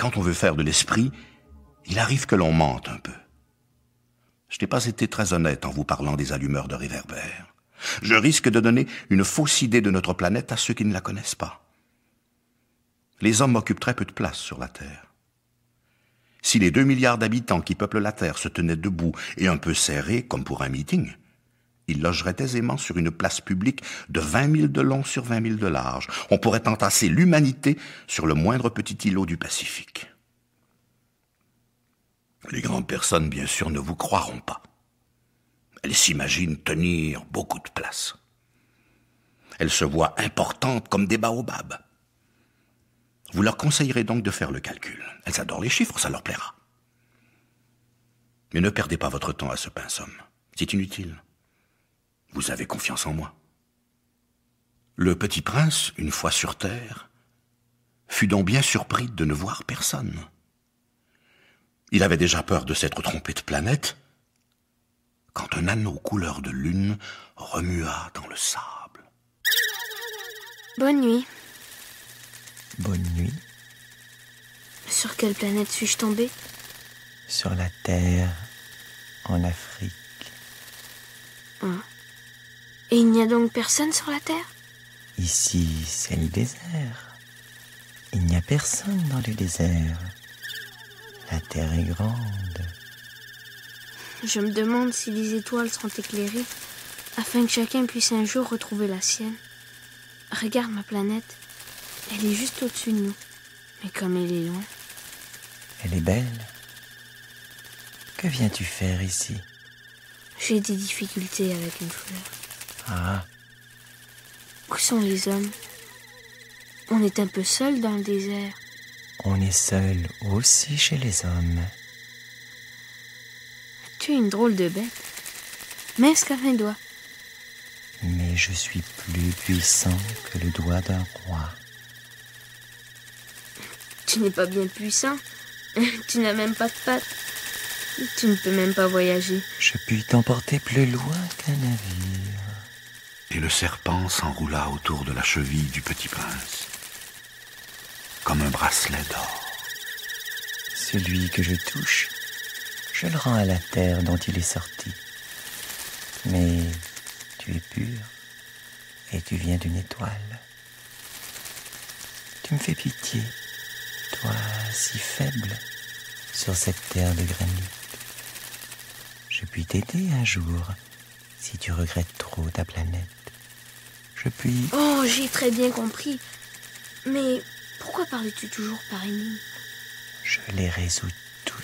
Quand on veut faire de l'esprit, il arrive que l'on mente un peu. Je n'ai pas été très honnête en vous parlant des allumeurs de réverbères. Je risque de donner une fausse idée de notre planète à ceux qui ne la connaissent pas. Les hommes occupent très peu de place sur la Terre. Si les 2 milliards d'habitants qui peuplent la Terre se tenaient debout et un peu serrés, comme pour un meeting, ils logeraient aisément sur une place publique de 20 000 de long sur 20 000 de large. On pourrait entasser l'humanité sur le moindre petit îlot du Pacifique. Les grandes personnes, bien sûr, ne vous croiront pas. Elles s'imaginent tenir beaucoup de place. Elles se voient importantes comme des baobabs. Vous leur conseillerez donc de faire le calcul. Elles adorent les chiffres, ça leur plaira. Mais ne perdez pas votre temps à ce pinsomme. C'est inutile. Vous avez confiance en moi. Le petit prince, une fois sur terre, fut donc bien surpris de ne voir personne. Il avait déjà peur de s'être trompé de planète, quand un anneau couleur de lune remua dans le sable. Bonne nuit. Bonne nuit. Sur quelle planète suis-je tombé? Sur la Terre, en Afrique. Et il n'y a donc personne sur la Terre? Ici, c'est le désert. Il n'y a personne dans le désert. La Terre est grande. Je me demande si les étoiles seront éclairées, afin que chacun puisse un jour retrouver la sienne. Regarde ma planète. Elle est juste au-dessus de nous. Mais comme elle est loin... Elle est belle. Que viens-tu faire ici? J'ai des difficultés avec une fleur. Ah, Où sont les hommes? On est un peu seul dans le désert. on est seul aussi chez les hommes. Tu es une drôle de bête. Mince comme un doigt. Mais je suis plus puissant que le doigt d'un roi. Tu n'es pas bien puissant. Tu n'as même pas de pattes. Tu ne peux même pas voyager. Je puis t'emporter plus loin qu'un navire. Et le serpent s'enroula autour de la cheville du petit prince, comme un bracelet d'or. Celui que je touche, je le rends à la terre dont il est sorti. Mais tu es pur et tu viens d'une étoile. Tu me fais pitié, toi si faible, sur cette terre de granit. Je puis t'aider un jour, si tu regrettes trop ta planète. Je puis... Oh, j'ai très bien compris. Mais pourquoi parles-tu toujours par énigme? Je les résous toutes.